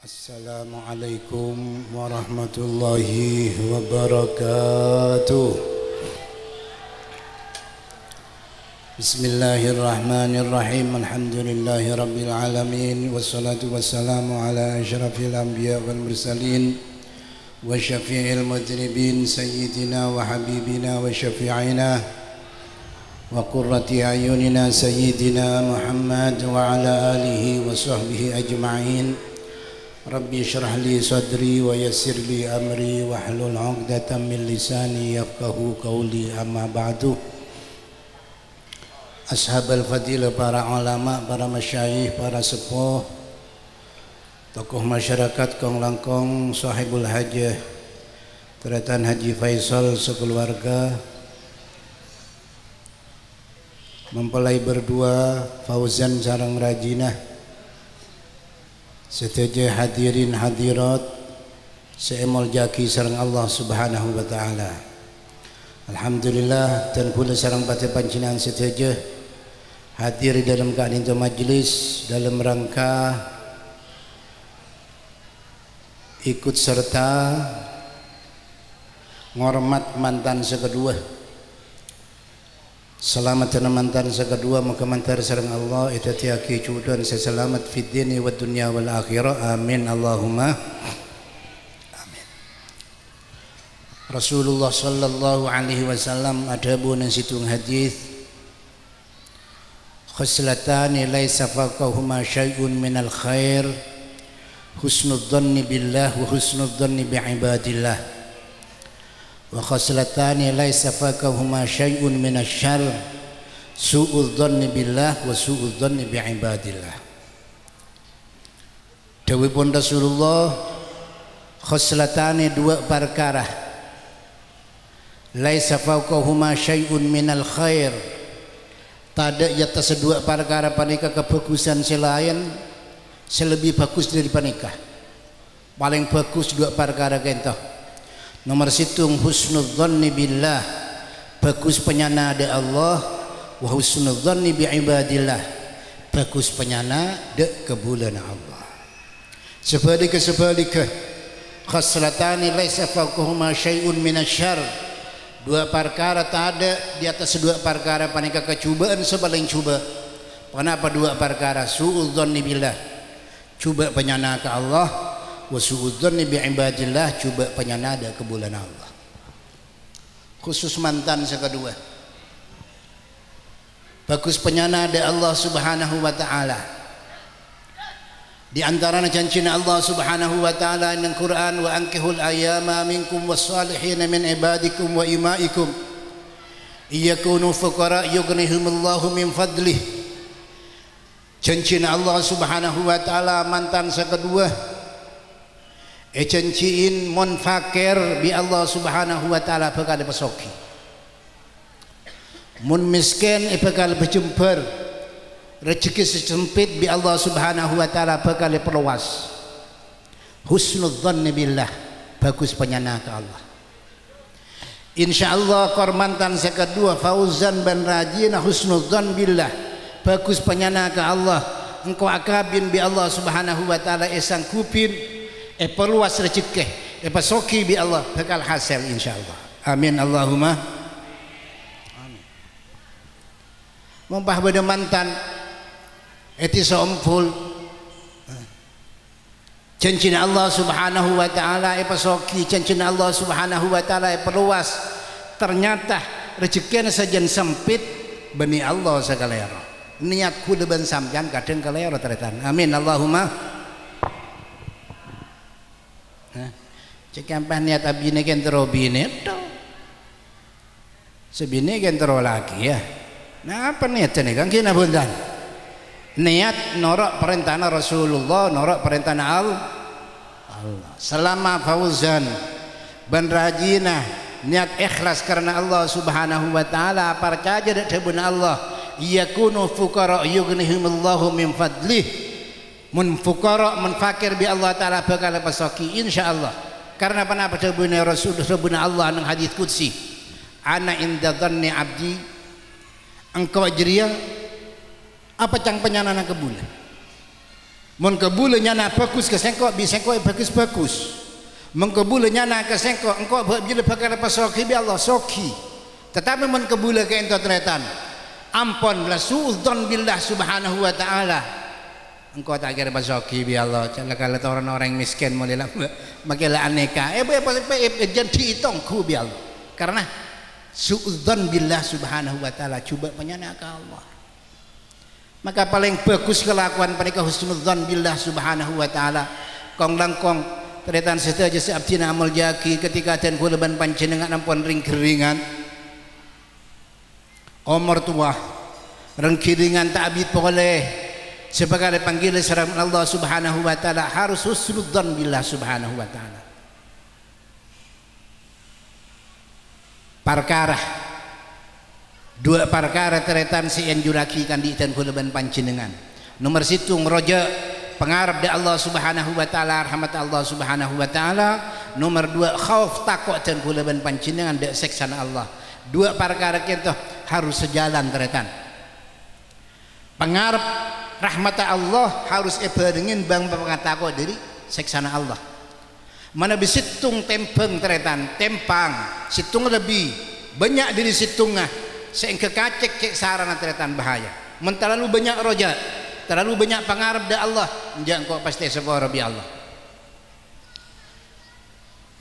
Assalamualaikum warahmatullahi wabarakatuh. Bismillahirrahmanirrahim. Alhamdulillahi rabbil alamin. Wassalatu wassalamu ala asyrafil anbiya wal mursalin wa syafi'il mudhnibin sayyidina wa habibina wa syafi'ina wa qurrati ayunina sayyidina Muhammad wa ala alihi wa sahbihi ajma'in. Rabbi syrah li sadri wa yassir li amri wa hlul 'uqdatam min lisani yafqahu qawli, amma ba'du. Ashabul fadilah, para ulama, para masyayikh, para sepuh, tokoh masyarakat kong langkong, sahibul hajah Teratan Haji Faisal sekeluarga, mempelai berdua Fauzan sareng Rajinah, setuju hadirin hadirat seemol jaki sareng Allah Subhanahu wa taala. Alhamdulillah dan kula sareng pate panjenengan setuju hadir dalam keadaan majlis dalam rangka ikut serta ngormat mantan sekedua. Selamat mantan sekedua, muka mantar sareng Allah itu tiaki cudan seselamat fid dini wad dunya wal akhirah. Amin Allahumma amin. Rasulullah sallallahu alaihi wasallam adabu nang situng hadis, khuslatani laisa faqahuma syai'un minal khair, husnudz dhanni billah wa husnudz dhanni bi ibadillah, wa khaslatani laisa fakahuma syai'un minasyarr, su'udz dhanni billah wa su'udz dhanni bi ibadillah. Dawuhipun Rasulullah, khaslatani dua perkara, laisa fakahuma syai'un minal khair, tada di atas dua perkara panika kebagusan selain selebih bagus dari panika. Paling bagus dua perkara kentah. Nomor situng husnudz dhanni billah, bagus penyana de Allah, wa husnudz dhanni bi ibadillah, bagus penyana de kebulan Allah. Sebaliknya khaslatani laisa fawqahuma syai'un minasyarr, dua perkara tak ada di atas dua perkara panika kecubaan sebaling cuba. Kenapa dua perkara? Su'udz dhanni billah, cuba penyana ke Allah, wa su'udz dhanni bi ibadillah, coba penyanada ke bulan Allah. Khusus mantan sekedua, bagus penyanada Allah Subhanahu wa taala. Di antara janjina Allah Subhanahu wa taala dalam Quran, wa ankihul ayyama minkum wassalihin min ibadikum wa imaikum iyakunu fuqara yughnihimullahu min fadlih. Janjina Allah Subhanahu wa taala mantan sekedua ecanciin mon fakir bi Allah Subhanahu wa taala bakal pesoki, mun miskin bakal berjembar, rezeki sempit bi Allah Subhanahu wa taala bakal perluas. Husnudz dhanni billah, bagus penyana ke Allah. Insyaallah kormantan sekedua Fauzan bin Rajinah, husnudz dhanni billah, bagus penyana ke Allah. Engkau akabin bi Allah Subhanahu wa taala esang kupin perluas rezeki, pasoki bi Allah bakal hasil insyaallah. Amin Allahumma amin. Mumpah beda mantan eti sompul janjina Allah Subhanahu wa taala pasoki, janjina Allah Subhanahu wa taala perluas. Ternyata rezeki sajen sempit bani Allah sakalera. Niat kudu ben sampean kadang kalera teretan. Amin Allahumma. Cek ampah niat abine kentro bine to sebine kentro lagi ya. Nah apa niatnya kan kena bundan niat norok perintah Rasulullah, norok perintah Allah. Selama Fauzan bin Rajinah niat ikhlas karena Allah Subhanahu wa taala, percaya dak debun Allah, yakunu fuqara yughnihimullahu min fadlih, mun fuqara mun fakir bi Allah taala bakal pasoki insyaallah. Karena apa debune Rasulullah Allah nang hadis qudsi, ana inda dhanni abdi, engkau jeria apa cang penyanana ke bulan. mun kebule nyana bagus ke sengkok bi sengkok bagus mun kebule nyana ke sengkok engkau bila bakal apa soki bi Allah soki. Tetapi mun kebule ke ento tretan ampun la suudzon billah subhanahu wa ta'ala engkau tak kira basoki bi Allah cala kala orang-orang miskin mulai lah makela aneka jadi itongku bi Allah karena suudzon billah subhanahu wa ta'ala cuba penyana ke Allah. Maka paling bagus kelakuan mereka husnudzon billah subhanahu wa ta'ala kong langkong teretan setaja seabdina amal jaki ketika dan kuleban panjenengan ampun ring keringan umur tua ring keringan tak abid boleh sebagai panggilan sarang Allah subhanahu wa ta'ala harus husnudzon billah subhanahu wa ta'ala. Perkara dua perkara teretan si yang juraki kan di dan kuleban panjenengan nomor situng roja pengarap di Allah subhanahu wa ta'ala rahmat Allah subhanahu wa ta'ala nomor dua khauf takut dan kuleban panjenengan dek seksana Allah dua perkara kita harus sejalan teretan pengarap rahmat Allah harus ibadengin bang takut dari seksana Allah mana bisitung tempeng teretan tempang situng lebih banyak dari situngah sehingga kacek cek sarana teretan bahaya men terlalu banyak roja terlalu banyak pengarap da Allah jangan kau pasti seporo bi Allah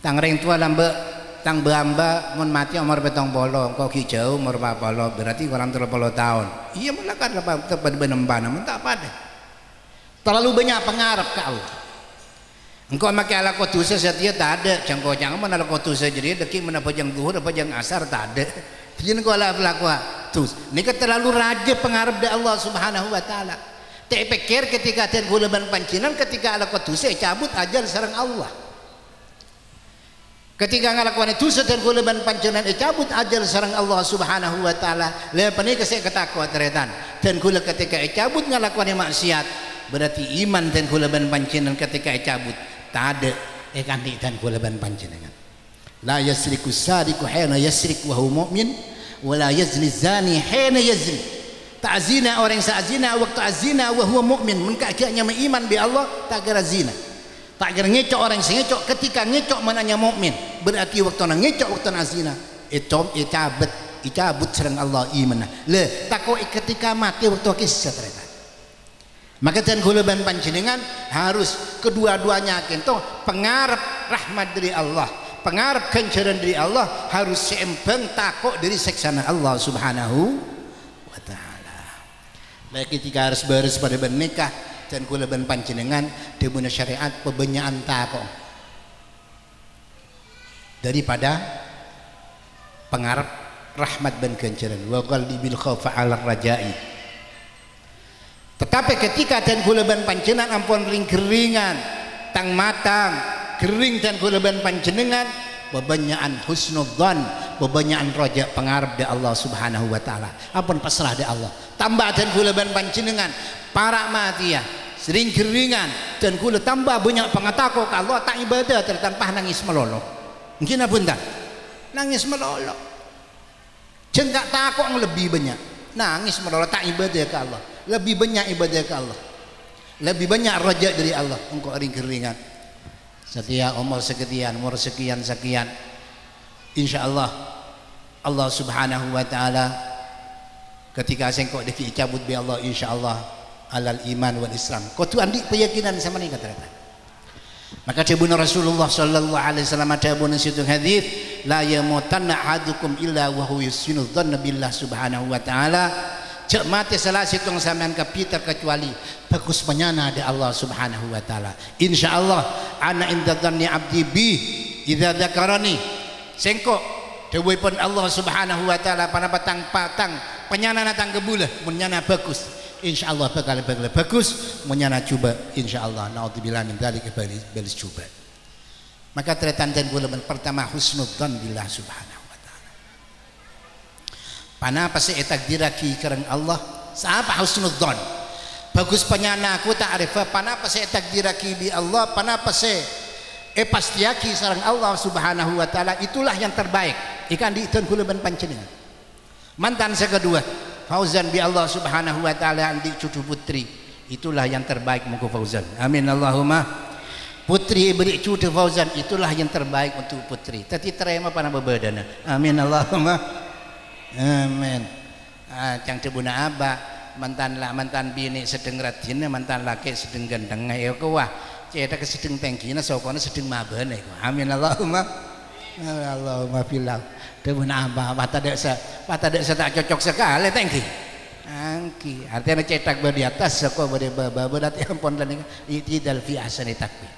tang ring tua lambe tang beamba mun mati umur betong bolo kau hijau umur bapalo berarti kurang 30 tahun iya melakukan tepat benemban men tak pada terlalu banyak pengarap ke Allah engkau makai ala kotusa setia tak ada cangkau jangan mana ala kotusa jadi deki mana pajang duhur pajang asar tak ada jangan kau lah pelakwa terus ini terlalu raja pengarap dari Allah subhanahu wa ta'ala tak pikir ketika dan kuleban panjinan ketika ala kotusa cabut ajar sarang Allah ketika ngalakuan itu dan kuleban panjinan cabut ajar sarang Allah subhanahu wa ta'ala lepas ini saya ketakuan teretan dan kule ketika cabut ngalakuan maksiat berarti iman dan kuleban panjinan ketika cabut tak ada kandi dan kuleban panjenengan la yasriku sadiku hina yasrik wa huwa mu'min wa la yazni zani hina yazni tak zina orang yang zina waktu azina wa huwa mu'min mengkaknya beriman bi Allah tak kira zina tak kira ngecok orang yang ngecok ketika ngecok mananya mu'min berarti waktu nak ngecok waktu nak zina itu icabut serang Allah iman le takut ketika mati waktu kisah ternyata maka dan kuleban panjenengan harus kedua-duanya kento pengarap rahmat dari Allah pengarap kencaran dari Allah harus seimbang takut dari seksana Allah subhanahu wa ta'ala baik ketika harus baris pada bernikah dan kuleban panjenengan dibuna syariat pebenyaan takut daripada pengarap rahmat dan kencaran wa qalbi bil khawfa ala rajai. Tetapi ketika dan kuleban panjenengan ampun ring keringan tang matang kering dan kuleban panjenengan bebanyakan husnudzon bebanyakan roja pengarap di Allah subhanahu wa ta'ala ampun pasrah di Allah tambah dan kuleban panjenengan para mati ya sering keringan dan kule tambah banyak pengatako ke Allah tak ibadah tanpa nangis melolo mungkin apa tak nangis melolo jengkak takut lebih banyak nangis melolo tak ibadah ke Allah lebih banyak ibadah ke Allah lebih banyak rojak dari Allah engkau ring keringan setia umur sekian umur sekian insyaallah Allah subhanahu wa ta'ala ketika engkau dicabut bi Allah insyaallah alal iman wal islam kau tu andik keyakinan sama ni kata maka dibuna Rasulullah sallallahu alaihi wasallam dibuna situ hadis la yamutanna ahadukum illa wa huwa yusinu dhanna billah subhanahu wa ta'ala cek mati salah situng sampean kapita kecuali bagus menyana ada Allah subhanahu wa ta'ala insyaallah ana inda dhanni abdi bi idza dzakarani sengko dewepun Allah subhanahu wa ta'ala pada patang penyana natang kebulah menyana bagus insyaallah bakal bagus menyana coba insyaallah naudzubillah min dzalik balis coba maka tretan dan bulan pertama husnudzan billah subhanahu pana apa sih takdiraki karena Allah siapa husnudzon bagus penyana aku tak arif pana apa sih takdiraki bi Allah pana apa sih pastiaki sareng Allah subhanahu wa ta'ala itulah yang terbaik ikan di ikan kuleban panjenengan mantan saya kedua fauzan bi Allah subhanahu wa ta'ala andi cucu putri itulah yang terbaik muka Fauzan. Amin Allahumma. Putri beri cuti Fauzan, itulah yang terbaik untuk putri. Tadi terima pada berbedana. Amin Allahumma. Amin. Cang tebuna aba mantan bini sedeng radina, mantan laki sedeng gendeng ayo kawah. Cetak sedeng tengkina sokona sedeng mabane. Amin Allahumma. Allahumma billah. Tebuna aba mata desa tak cocok sekali tengki. Angki artinya cetak di atas soko berde baba berarti ampun dan itidal fi ahsani takbir.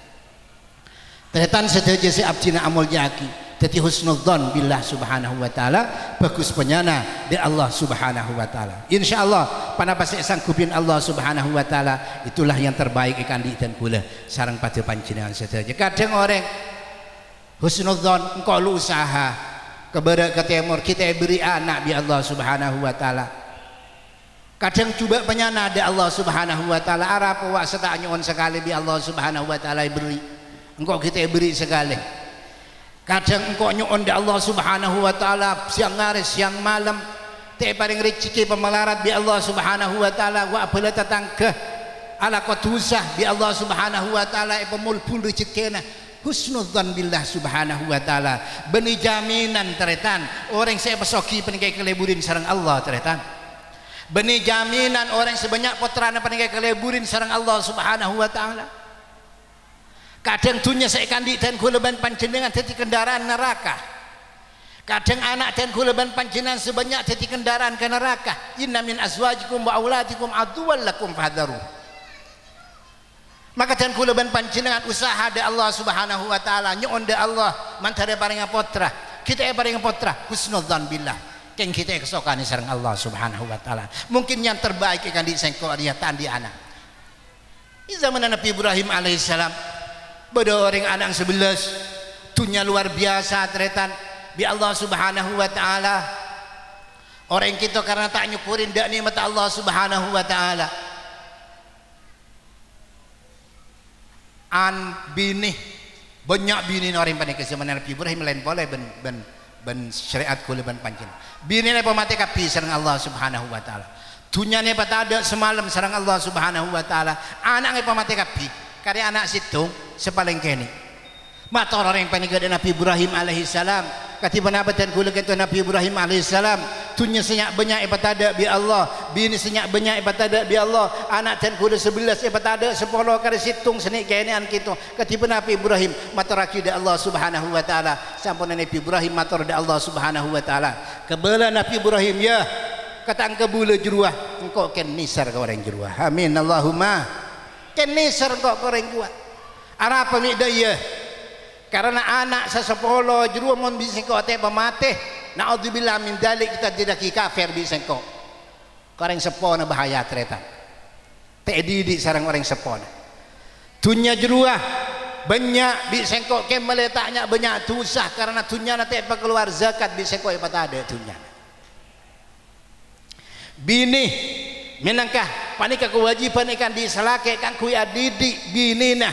Tetan sedaja si abdina amul jaki jadi husnudzon billah subhanahu wa ta'ala, bagus penyana di Allah subhanahu wa ta'ala. Insyaallah pada pasik sanggupin Allah subhanahu wa ta'ala, itulah yang terbaik ikan di dan gula sarang pada panjenengan sedaja. Kadang orang husnudzon engkau lu usaha ke barat ke timur kita beri anak bi Allah subhanahu wa ta'ala. Kadang coba penyana di Allah subhanahu wa ta'ala, arah pewak setak nyon sekali bi Allah subhanahu wa ta'ala beri, engkau kita beri sekali. Kadang engkau nyon di Allah subhanahu wa ta'ala siang hari siang malam te paling rezeki pemelarat bi Allah subhanahu wa ta'ala, wa apala tatangkeh ala kotusah bi Allah subhanahu wa ta'ala pemulpul rezekina. Husnudzan billah subhanahu wa ta'ala, beni jaminan teretan orang saya pesoki penikai keleburin sarang Allah teretan. Beni jaminan orang sebanyak putrana penikai keleburin sarang Allah subhanahu wa ta'ala. Kadang dunia saya kandi dan kuleban panjenengan jadi kendaraan neraka. Kadang anak dan kuleban panjenengan sebanyak jadi kendaraan ke neraka. Inna min azwajikum wa auladikum aduwwan lakum fahdaru. Maka dan kuleban panjenengan usaha de Allah subhanahu wa ta'ala, nyon de Allah mantare paringa potra, kita paringa potra husnudzan billah. Keng kita kesokani sareng Allah subhanahu wa ta'ala. Mungkin yang terbaik ikan di sengko dia tandi anak. Di zaman Nabi Ibrahim alaihissalam, beda orang anak 11, dunia luar biasa teretan bi Allah subhanahu wa ta'ala. Orang kita karena tak nyukurin dak nikmat Allah subhanahu wa ta'ala. An bini banyak bini orang pada zaman Nabi Ibrahim lain boleh ben syariat kula ben pancen. Bini ne pemati kapi sareng Allah subhanahu wa ta'ala. Dunia ne patada semalam sareng Allah subhanahu wa ta'ala. Anak ne pemati kapi kari anak situ sepaling kene. Mator orang panika Nabi Ibrahim alaihissalam. Katiba nabatan kula kata Nabi Ibrahim alaihissalam, dunia senyak banyak ibadah bi Allah, bini senyak banyak ibadah bi Allah, anak dan kula 11 ibadah 10 kali situng senik kenean kita. Katiba Nabi Ibrahim matur akidah Allah subhanahu wa ta'ala, sampun Nabi Ibrahim matur da Allah subhanahu wa ta'ala. Kebala Nabi Ibrahim ya kata engkau bula jeruah engkau ken nisar ke orang jeruah. Amin Allahumma. Ken nisar engkau ke orang jeruah. Ara apa mi daya? Karena anak sesepolo jeruah mon bisa kau te pemate, naudzubillah min dalik kita tidak kafir bisa kau. Orang sepona bahaya tereta. Te didik sarang orang sepona. Dunia jeruah banyak bisa kau ke meletaknya banyak tusah karena dunia nanti apa keluar zakat bisa kau apa ada dunia. Bini menangkah panika kewajiban ikan diselake kan kui adidik bini nah.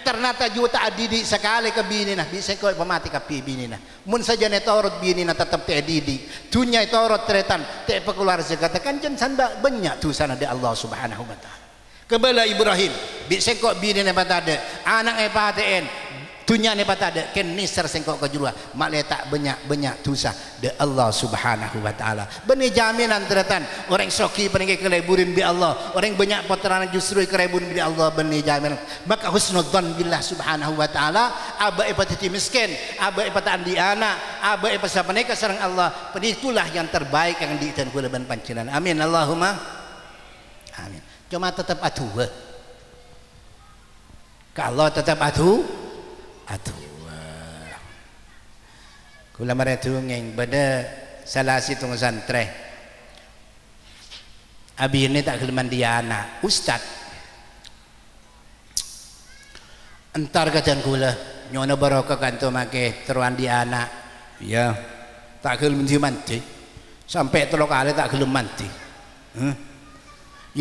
Ternyata juga tak didik sekali ke bini nah bisa kau pemati ke bini nah mun saja netorot bini nah tetap te didik dunia torot teretan te keluar zakat kan jangan banyak tu sana di Allah subhanahu wa ta'ala. Kebala Ibrahim bisa kau bini nah patada anak paten dunia nah patada ken nisar sengkok ke jurua mak letak banyak dosa di Allah subhanahu wa ta'ala. Benih jaminan teretan orang soki peninggi keleburin bi Allah, orang banyak potrana justru keleburin bi Allah, benih jaminan. Maka husnudzan billah subhanahu wa ta'ala, aba ipatati miskin, aba ipatan di anak, aba ipasa penika sareng Allah, penitulah yang terbaik yang di dan kula ban panjenengan. Amin Allahumma amin. Cuma tetap atuh. Kalau tetap atuh kula maretungeng pada salah situng santre abi ini tak keleman dia anak ustad entar kacan kula nyono barokah kanto make teruan dia anak ya tak keleman dia mati sampai 3 kali tak keleman mati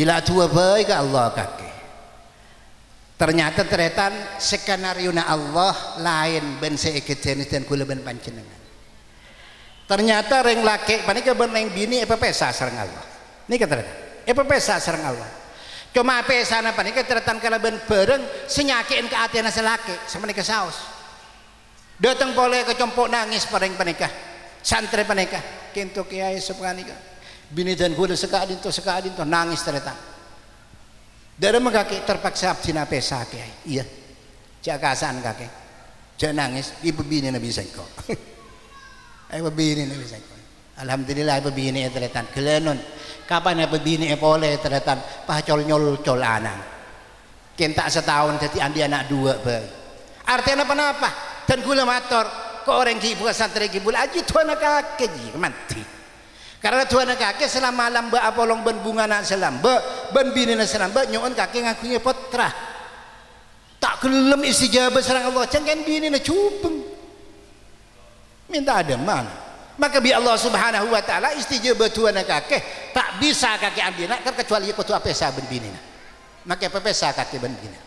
ila tua baik Allah kaki. Ternyata teretan skenario na Allah lain ben seikejenis dan kula ben panjenengan. Ternyata reng laki panika ben reng bini pesa sareng Allah. Nika teretan. Pesa sareng Allah. cuma apa sana panika teratan kalaban bareng senyakin ke atiana selaki semenika saos datang boleh ke compok nangis paring panika santri panika kintu kiai sepanika bini dan gula sekadin to nangis teratan dari kaki terpaksa abdina pesa kiai iya jakasan kaki jangan nangis ibu bini nabi sengko ibu bini nabi sengko alhamdulillah ibu bini teratan kelenon kapan ibu bini boleh teratan pacol nyol col anang kinta setahun jadi andi anak dua bayi artinya apa dan gula motor kok orang ibu santri ibu aji tuan kakek mati karena tuan kakek selama malam ba apolong ben bunga nak selam ba ben bini nak selam ba nyon kakek ngakunya putra tak kelem istijabah serang Allah jangan bini nak cupeng minta ada mana maka bi Allah subhanahu wa ta'ala istijabah tuan kakek tak bisa kakek ambil nak kecuali ikut apa saben bini maka apa pesa kakek ben bini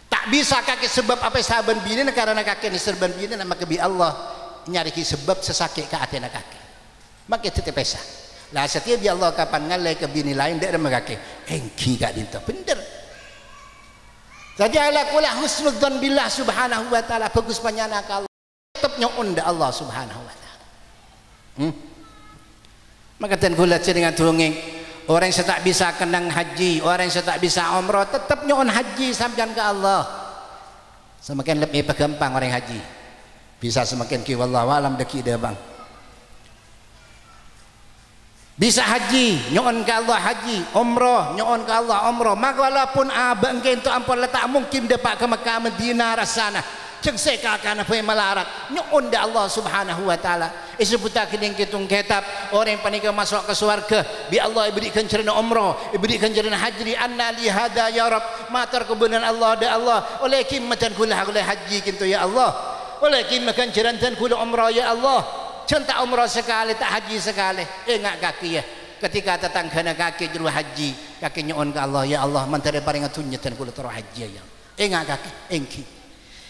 tak bisa kakek sebab apa saben bini karena kakek ni serban bini maka bi Allah nyari sebab sesakit ke atena kakek maka tetep pesa lah setiap bi Allah kapan ngalai ke bini lain dak ada kakek engki gak dinto bener jadi ala kula husnudzan billah subhanahu wa ta'ala bagus panyanak Allah tetap nyon da Allah subhanahu wa ta'ala maka ten kula dengan dongeng orang yang tak bisa kenang haji orang yang tak bisa umrah tetap nyon haji sampean ke Allah semakin lebih gampang orang haji bisa semakin ki wallahu alam deki dia bang bisa haji nyon ke Allah haji umrah nyon ke Allah umrah maka walaupun abang ke itu ampun letak mungkin dapat ke Mekah Madinah rasana ceng sekakan apa yang melarat nyon da Allah subhanahu wa ta'ala isebutah kening kitung kitab orang yang panika masuk ke surga bi Allah berikan cerina umrah berikan cerina haji anna li hada ya rab matar kebenaran Allah da Allah oleh kimmatan kula oleh haji kintu ya Allah oleh kimmakan cerantan kula umrah ya Allah cinta umrah sekali tak haji sekali ingat kaki ya ketika tetanggana kaki juru haji kaki nyon ke Allah ya Allah mantare paring atunyatan kula taro haji ya ingat kaki engki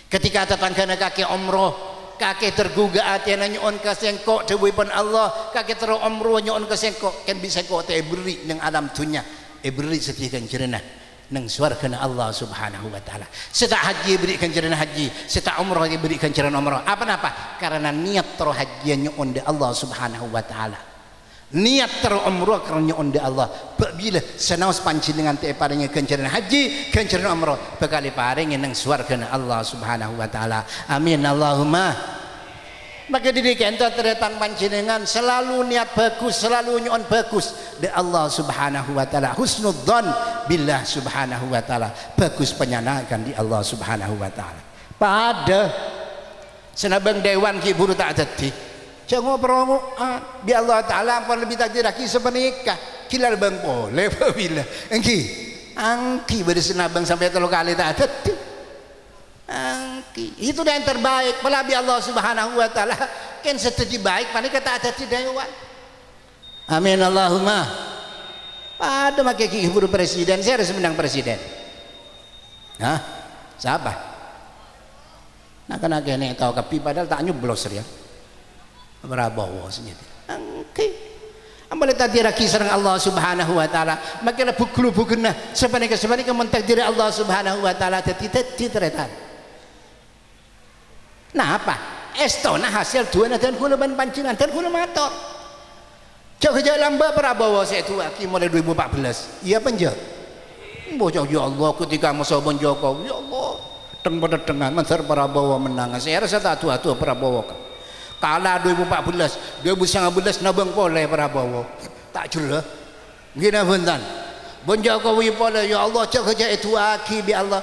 ketika tetanggana kaki umroh kaki tergugah hati nyon ke sengkok dewepan Allah kaki terus umroh nyon ke sengkok kan bisa kok te beri nang alam dunya beri setikan cerena nang surga Allah subhanahu wa ta'ala setak haji berikan cerena haji setak umroh berikan cerena umroh apa karena niat terus haji nyon de Allah subhanahu wa ta'ala niat terus umroh karena nyon de Allah bila senaus pancingan te paringnya kencerena haji kencerena umroh bekali paring nang surga Allah subhanahu wa ta'ala amin Allahumma maka didikan terdatang pancingan selalu niat bagus selalu nyon bagus de Allah subhanahu wa ta'ala husnudzan billah subhanahu wa ta'ala bagus penyanakan di Allah subhanahu wa ta'ala pada senabang dewan ki buru tak jadi jangan perongoan bi Allah ta'ala ampun lebih takdir lagi sepenikah kilar bang boleh bila angki pada senabang sampai 3 kali tak jadi angki itu yang terbaik pala bi Allah subhanahu wa ta'ala kan setuju baik panik tak ada dewan amin Allahumma pada makai ki buru presiden saya harus menang presiden hah siapa nak kena kene tahu kapi padahal tak nyublos ya Prabowo senyata angke ambale takdir kisah Allah subhanahu wa ta'ala makanya buklu-bukunna sepanika mentakdir Allah subhanahu wa ta'ala teti teretan nah apa estona hasil dua dan kulaban pancingan dan kula mator cok jalan mbak Prabowo saya tua mulai 2014 iya penjak bocah ya Allah ketika masa bon Jokowi ya Allah teng pada tengah mentar Prabowo menang saya rasa tak tua Prabowo kalah 2014 2019 nabang boleh Prabowo tak jelas gini bentan bon Jokowi boleh ya Allah cak kerja itu aki bi Allah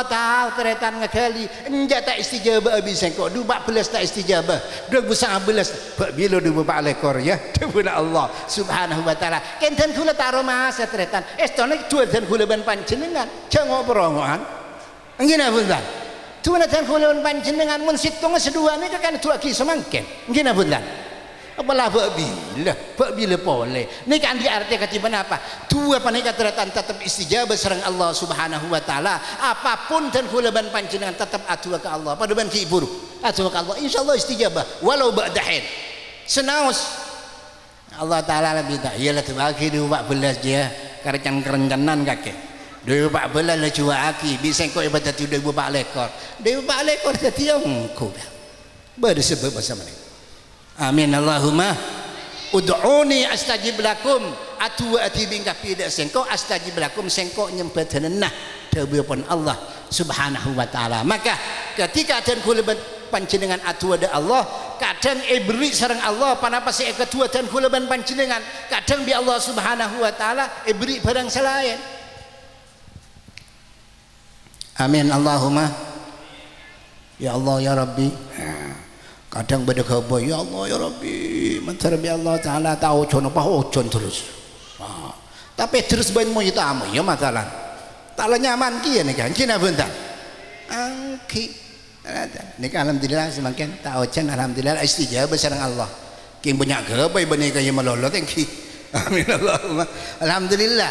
tahu teretan ngekali enjak tak istijabah habis kok 2014 tak istijabah 2019 bak bila 2014 lekor ya dibuna Allah subhanahu wa ta'ala kenten kula taruh masa teretan estone dua dan kula ban panjenengan jangan perongoan gini bentan tuan dan kula ban panjenengan mun situng sedua ni kan dua ki semangken gini bentan apalah bak bila boleh ni kan diarti ketiban apa dua panika teratan tetap istijabah serang Allah subhanahu wa ta'ala apapun dan kulaban panjenengan tetap atu ke Allah pada ban ki iburu atu ke Allah insyaallah istijabah walau ba'dahin senaus Allah ta'ala lebih tak iyalah tu bagi 14 dia kerencan-kerencanan kakek. Dewe pak belah le jua aki bisa kau ibadat dewe pak lekor. Dewe pak lekor dadi engko. Bersebab bahasa mana? Amin Allahumma ud'uni astajib lakum atu ati bingkapi dak sengko astajib lakum sengko nyembadanah dawuhipun Allah Subhanahu wa taala. Maka ketika dan kula panjenengan atu ada Allah, kadang ibri sareng Allah panapa sing kedua dan kula panjenengan, kadang bi Allah Subhanahu wa taala ibri barang selain. Amin Allahumma ya Allah ya Rabbi. Kadang pada khabar ya Allah ya Rabbi mentara bi Allah taala tahu jono apa ojon terus. Tapi terus ben mo itamu ya matalan. Tala nyaman ki nih kan cina bentar. Angki. Nika alhamdulillah semakin tahu jan alhamdulillah istijabah sareng Allah. King banyak gabai bani kaya melolot engki. Amin Allahumma. Alhamdulillah.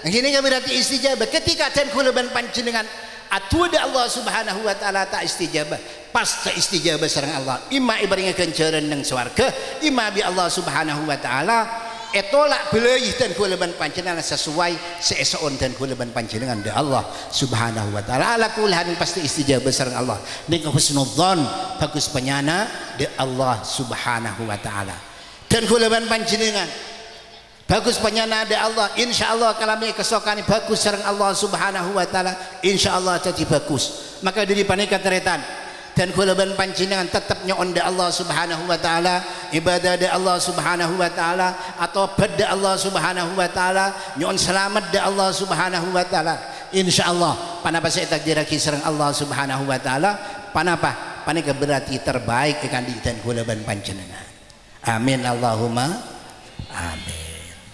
Ini kan berarti istijabah ketika dan kula panjenengan atu da Allah Subhanahu wa taala tak istijabah pas tak istijabah sareng Allah imma ibaringa ganjaran nang swarga imma bi Allah Subhanahu wa taala etolak beleih dan kula panjenengan sesuai seesoon dan kula panjenengan da Allah Subhanahu wa taala ala kulhan pasti istijabah sareng Allah ning husnudzon bagus penyana da Allah Subhanahu wa taala dan kula panjenengan bagus penyana ada Allah insyaallah kalami kesokani bagus sareng Allah Subhanahu wa taala insyaallah jadi bagus maka dari panika teretan dan kula panjenengan tetap nyon da Allah Subhanahu wa taala ibadah da Allah Subhanahu wa taala atau pada Allah Subhanahu wa taala nyon selamat da Allah Subhanahu wa taala insyaallah panapa saya takdiraki sareng Allah Subhanahu wa taala panapa panika berarti terbaik ikan di dan kula panjenengan amin Allahumma amin.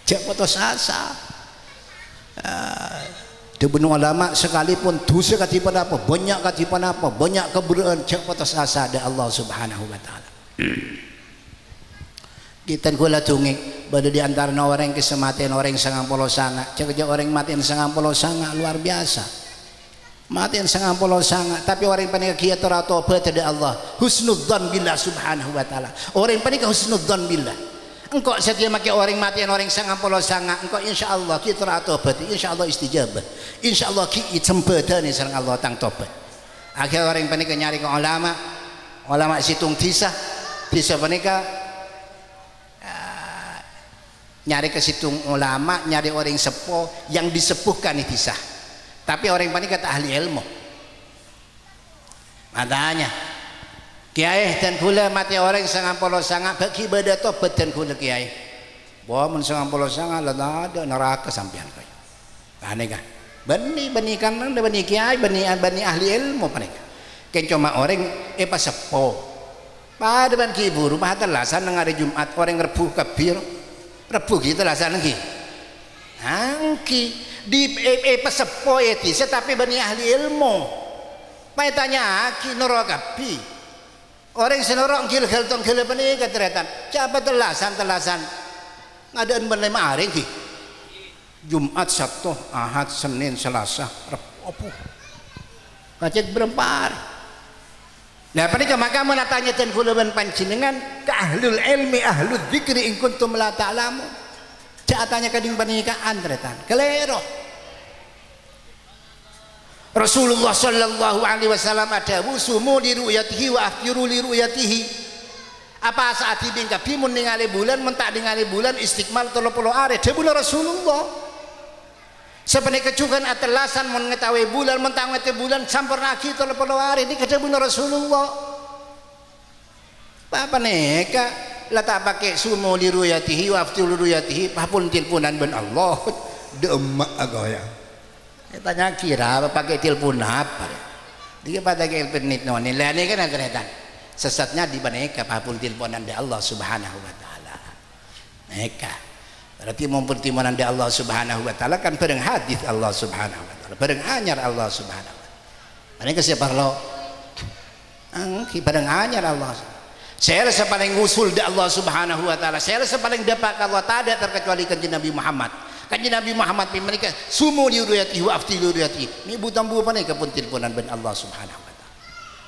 Jangan putus asa. Dibenu ulama sekalipun dosa katipan apa, banyak katipan apa, banyak keberaan, jangan putus asa dari Allah Subhanahu wa taala. Kita kula tungi pada di antara orang kesematian orang 90 sangat, jaga orang matian 90 sangat luar biasa. Matian 90 sangat, tapi orang panika kiat tobat dari Allah. Husnudzan billah Subhanahu wa taala. Orang panika husnudzan billah. Engkau setiap makai orang matian orang 90 sangat engkau insyaallah kita tobat insyaallah istijabah insyaallah ki cembadane sareng Allah tang tobat akhir orang panika nyari ke ulama situng disa panika nyari ke situng ulama nyari orang sepuh yang disepuhkan disa tapi orang panika tak ahli ilmu makanya Kiai dan kula mati orang 90 sangat bagi ibadah tobat dan kula kiai. Bahwa men 90 sangat lah ada neraka sampean kaya. Aneh kan? Bani kan bani kiai bani ahli ilmu panika. Ken cuma orang pas sepo. Pada ban ki buru mah telasan nang hari Jumat orang rebuh kabir. Rebuh ki telasan ki. Angki di pas sepo eti tapi bani ahli ilmu. Pai tanya ki neraka pi. Orang senorok gil tong gil pani keteretan. Siapa telasan ngadaan ben 5 hari ki. Jumat, Sabtu, Ahad, Senin, Selasa, Rabu. Kacet berapa hari? Nah, panika maka menatanya dan kula panjenengan ka ahlul ilmi ahlul dzikri in kuntum la ta'lamun. Jatanya kading panikaan teretan. Kelero. Rasulullah sallallahu alaihi wasallam ada sumu li ru'yatihi wa aftiru li ru'yatihi. Apa saat dibingka bimun ningali bulan mentak ningali bulan istiqmal 30 hari dawuh Rasulullah. Sepene kecukan atelasan mengetahui bulan mentak ngetahui bulan sampur lagi 30 hari ini dawuh Rasulullah. Apa neka la tak pakai sumu li ru'yatihi wa aftiru li ru'yatihi papun tilpunan ben Allah demak agoya. Tanya kira pakai telepon apa dia pada telepon noni lani kan ageretan sesatnya di baneka papun teleponan dari Allah Subhanahu wa taala neka berarti mempertimunan dari Allah Subhanahu wa taala kan bareng hadis Allah Subhanahu wa taala bareng anyar Allah Subhanahu wa taala mereka siapa lo angki bareng anyar Allah saya rasa paling usul dari Allah Subhanahu wa taala saya rasa paling dapat Allah tak ada terkecuali kanjeng Nabi Muhammad. Kanjeng Nabi Muhammad mereka sumu li ru'yatihi wa aftilu ru'yatihi. Ni butambu panika pun teleponan ben Allah Subhanahu wa taala.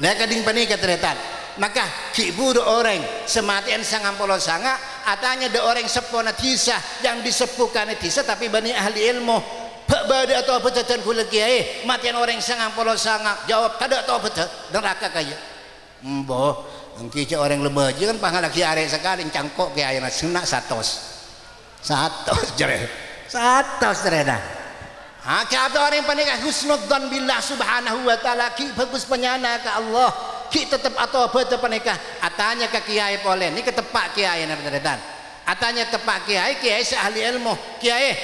Lah kading panika teretan. Maka kibur orang sematian 90 sangat Atanya ada orang sepona tisah yang disepukan tisah tapi bani ahli ilmu. Bak bada atau apa dan kula kiai matian orang sangang polo sangak jawab kada atau apa neraka kaya. Mbah, engki orang lemaji kan pangalah kiai sekali cangkok kiai na senak 100 jere. 100 terena. Kata orang panika husnudzan billah subhanahu wa ta'ala ki bagus penyana ke Allah ki tetap atau apa panika atanya ke kiai polen ni ketepak kiai na beneran atanya tepak kiai ahli ilmu kiai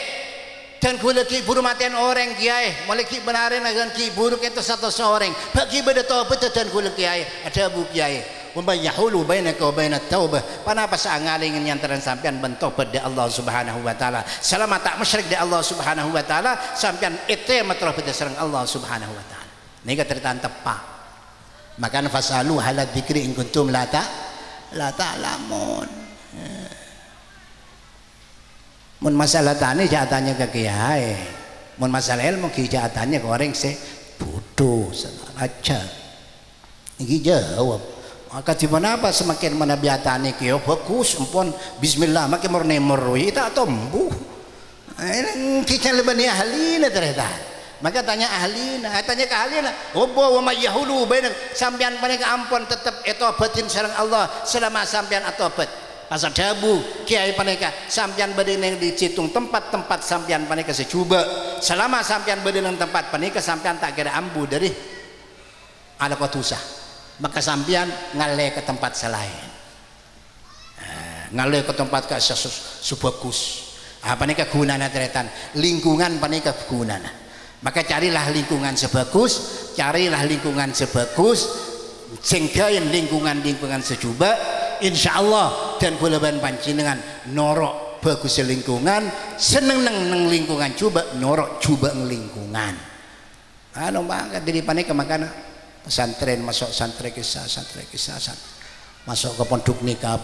dan kula ki buru matian orang kiai mulai ki benarin agan ki buruk itu satu seorang bagi beda tahu betul dan kula kiai ada bu kiai Yahulu bainaka wa bainat taubah. Panapa saangalingin yang teran sampean bentobat di Allah Subhanahu wa taala. Selama tak musyrik di Allah Subhanahu wa taala, sampean ete matroh berdasarkan Allah Subhanahu wa taala. Nika teritaan tepak. Maka fasalu hala dzikri in kuntum la ta'lamun. Mun masalah tani jatannya ke kiai. Mun masalah ilmu ki jatannya ke orang se bodoh aja. Iki jawab. Maka di mana apa semakin menabiatani kyo bagus empon bismillah makin meroi tak tombu kita lebih ahlina ternyata maka tanya ahlina tanya ke ahlina wa mayyahulu baina sampean panika ampun tetep etobatin sareng Allah selama sampean atobat pasal dabu kiai panika sampean badhe ning dicitung tempat-tempat sampean panika secoba selama sampean badhe ning tempat panika sampean tak kira ambu dari ala kotusah maka sampean ngale ke tempat selain ngale ke tempat ke sebagus apa nih kegunaan teretan lingkungan panika kegunaan maka carilah lingkungan sebagus singgain lingkungan secoba insyaallah dan bulan panjenengan norok bagus lingkungan seneng neng lingkungan coba norok coba lingkungan anu mangga diri panika makana pesantren masuk santri kisah masuk ke pondok nikah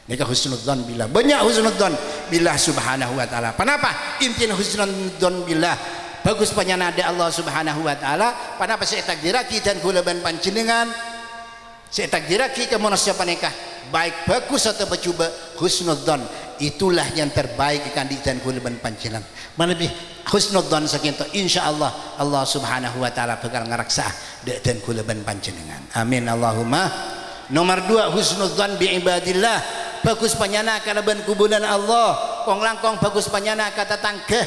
nikah husnudzan billah banyak husnudzan billah subhanahu wa ta'ala kenapa intinya husnudzan billah bagus penyanade Allah subhanahu wa ta'ala kenapa saya takdiraki dan gulaban panjenengan saya takdiraki ke manusia panikah baik bagus atau bercoba husnudzan itulah yang terbaik ikan di dan gulaban panjenengan lebih husnudzan sakinto insyaallah Allah subhanahu wa ta'ala bakal ngaraksa dan gulaban panjenengan amin Allahumma. Nomor 2 husnudzan bi ibadillah bagus panyana kalaban kubulan Allah kong langkong bagus panyana kata tangga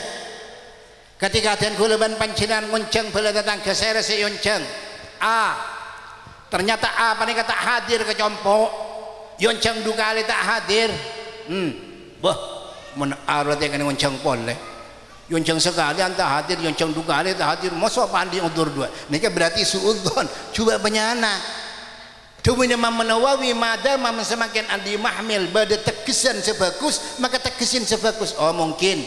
ketika dan gulaban panjenengan ngonceng bala tetangga saya rasa yonceng ternyata apa nih kata hadir ke compok yonceng dua kali tak hadir mun arwate kan ngonceng pole yonceng sekali anta hadir yonceng dua kali tak hadir masa pandi udur dua nika berarti suudzon coba penyana Tubuhnya Imam Nawawi madama semakin andi mahmil pada tegesan sebagus maka tegesin sebagus oh mungkin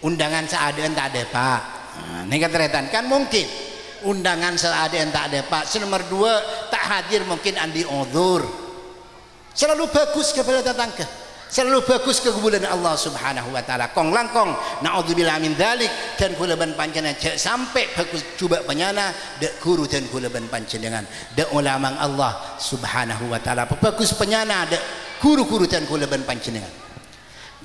undangan seadaan tak ada pak nika teretan kan mungkin undangan seadaan tak ada pak nomor 2 tak hadir mungkin andi udzur selalu bagus kepada tetangga selalu bagus kekebulan Allah subhanahu wa ta'ala kong langkong na'udzubillah min dhalik dan kulaban panjenengan sampai bagus coba penyana dek guru dan kulaban panjenengan dek ulama Allah subhanahu wa ta'ala bagus penyana dek guru-guru dan kulaban panjenengan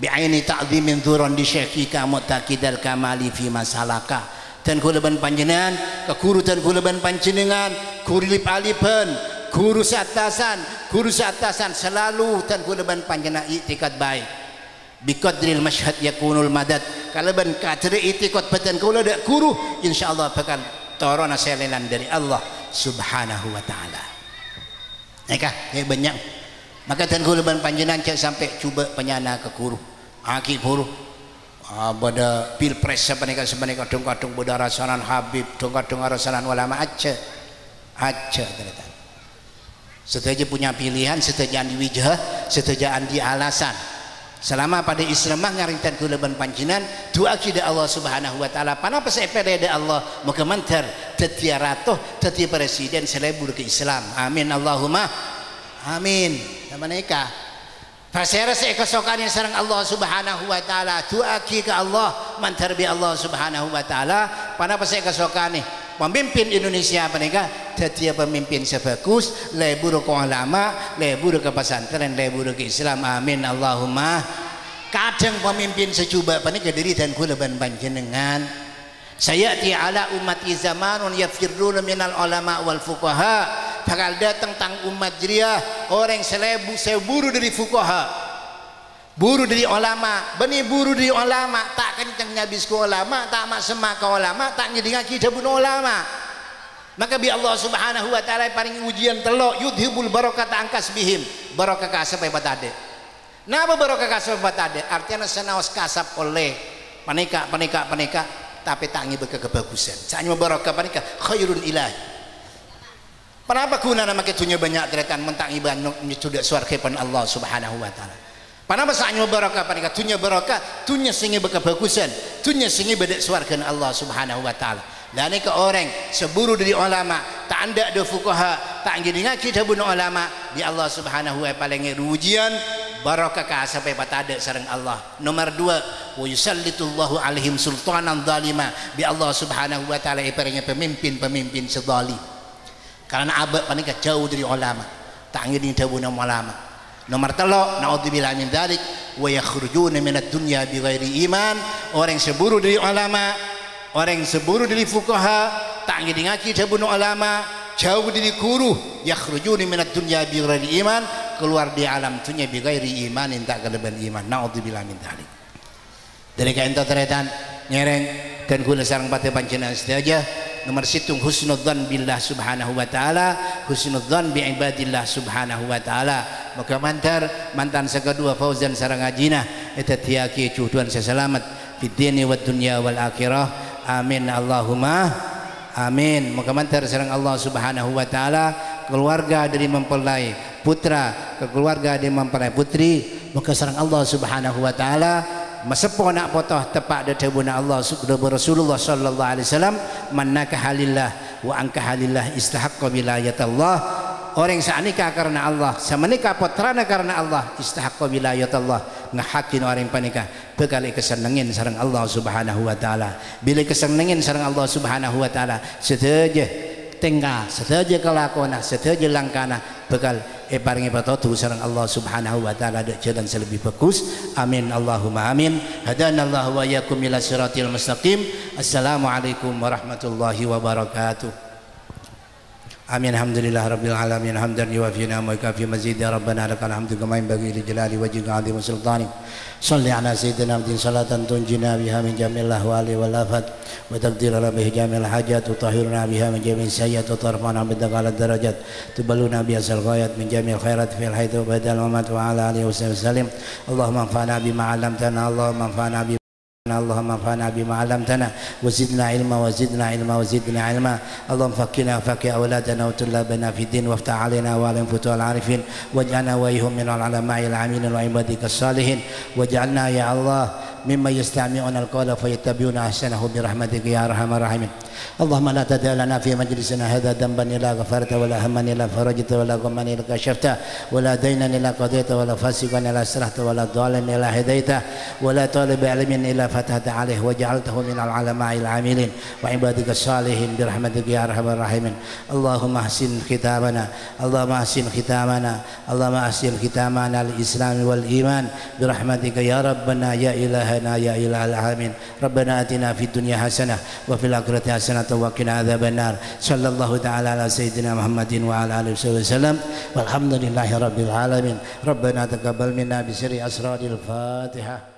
bi'aini ta'zimin dhuran di syekhika mu'taqidal kamali fi masalaka dan kulaban panjenengan ke guru dan kulaban panjenengan guru lip-aliban guru seatasan selalu dan kulaban panjenengan i'tikad baik biqadril masyhad yakunul madad kalaban kadri i'tikad batan kula dak guru insyaallah bakal torona selenan dari Allah subhanahu wa ta'ala nikah banyak maka dan kulaban panjenengan sampai coba penyana ke guru aki guru pada pilpres sebenarnya kadung-kadung pada rasanan habib kadung-kadung rasanan ulama aja ternyata setuju punya pilihan setuju andi wijah setuju andi alasan selama pada Islam ngarintan kulaban panjenengan doa kita Allah subhanahu wa ta'ala panapa saya pereda Allah muka mentar tetia ratuh tetia presiden selebur ke Islam amin Allahumma amin sama nikah pasera saya kesokan yang sarang Allah subhanahu wa ta'ala doa ke Allah mentar bi Allah subhanahu wa ta'ala panapa saya kesokan nih pemimpin Indonesia menikah jadi pemimpin sebagus lebur ke ulama, lebur ke pesantren, lebur ke Islam. Amin Allahumma. Kadang pemimpin secoba menikah diri dan kula ban panjenengan. Sayati ala ummati zamanun yafirruna minal ulama wal fuqaha. Bakal datang tang umat jeriah orang seburu dari fuqaha, buru dari ulama, bani buru dari ulama, tak kencang nyabis ke ulama, tak mak semak ke ulama, tak ngidingaki dabun ulama. Maka bi Allah Subhanahu wa taala paling ujian telok yudhibul barakata angkas bihim, barakah kasap hebat ade. Napa barakah kasap hebat ade? Artinya senaos kasap oleh panika tapi tak ngibe kebagusan. Saanya barakah panika khairun ilahi. Kenapa guna nama ketunya banyak deretan mentang iban sudah surga pan Allah Subhanahu wa taala. Panapa saanya barakah panika tunya barakah tunya singi kebagusan, tunya singi bedek surga Allah Subhanahu wa taala. Dan ini ke orang seburu dari ulama tak anda ada fuqaha tak ngidingaki dabun ulama di Allah Subhanahu wa taala paling ujian barakah sampai patada sareng Allah. Nomor 2 wa yusallitullahu alaihim sultanan zalima bi Allah Subhanahu wa taala ibaratnya pemimpin sezalim. Karena abad panika jauh dari ulama tak ngiding dabun ulama. Nomor 3 naudzubillah min dzalik wa yakhrujuna minad dunya bighairi iman. Orang seburu dari ulama, orang seburu dari fuqaha tak ngidingaki dabun ulama, jauh dari guru, yakhrujuna minad dunya bighairi iman, keluar di alam dunia bighairi iman, tak kelebihan iman. Naudzubillah min dzalik. Dari kain teretan nyereng dan kula sareng pate panjenengan sedaya. Nomor 7 husnudzan billah subhanahu wa ta'ala, husnudzan bi ibadillah subhanahu wa ta'ala. Maka mantan sekedua fauzan sareng ajina eta tiaki cuduan seselamat fid dini wad dunya wal akhirah. Amin Allahumma amin. Maka mantar sareng Allah Subhanahu wa ta'ala keluarga dari mempelai putra ke keluarga dari mempelai putri. Maka sareng Allah Subhanahu wa ta'ala masepo nak potoh tepak dadabuna Allah Rasulullah sallallahu alaihi wasallam man nakahalillah wa angkahalillah istahaqqa wilayatallah. Orang sanikah karena Allah samenikah putrana karena Allah istahaqqa wilayatallah ngahakin orang panikah bekal kesenengin sareng Allah Subhanahu wa taala. Bila kesenengin sareng Allah Subhanahu wa taala sedaja tinggal sedaja kelakona sedaja langkana bekal paringi patotu sareng Allah Subhanahu wa taala ada jalan selebih bagus. Amin Allahumma amin. Hadanallahu wa iyyakum ila siratil mustaqim. Assalamualaikum warahmatullahi wabarakatuh. Amin. Alhamdulillah rabbil alamin hamdan yuwafi ni'amahu wa yukafi mazid. Ya rabbana lakal hamdu kama yanbaghi li jalali wajhika 'azimi sultanik. Shalli ala sayyidina Muhammadin salatan tunjina biha min jamil ahwali wal afat wa taqdir lana bihi jamil hajat wa tahhiruna biha min jamil sayyi'at wa tarfa'na bidaqal darajat tubaluna bi asal ghayat min jamil khairat fil hayat wa badal mamat wa ala alihi wasallam. Allahumma anfa'na bima 'allamtana. Allahumma anfa'na bima اللهم انفعنا بما علمتنا وزدنا علما وزدنا علما وزدنا علما. اللهم فقنا وفقه اولادنا وطلابنا في الدين وافتح علينا وعليهم فتوح العارفين واجعلنا وايهم من العلماء العاملين وعبادك الصالحين واجعلنا يا الله ممن يستمعون القول فيتبعون احسنه برحمتك يا ارحم الراحمين. اللهم لا تدع لنا في مجلسنا هذا ذنبا الا غفرته ولا هما الا فرجته ولا غما الا كشفته ولا دينا الا قضيته ولا فاسقا الا اصلحته ولا ضالا الا هديته ولا طالب علم الا فتحت عليه وجعلته من العلماء العاملين وعبادك الصالحين برحمتك يا ارحم الراحمين. اللهم احسن ختامنا اللهم احسن ختامنا اللهم احسن ختامنا الاسلام والايمان برحمتك يا ربنا يا الهنا يا اله العالمين. ربنا اتنا في الدنيا حسنه وفي الاخره حسنه وقنا عذاب النار. صلى الله تعالى على سيدنا محمد وعلى اله وسلم والحمد لله رب العالمين. ربنا تقبل منا بسر اسرار الفاتحه.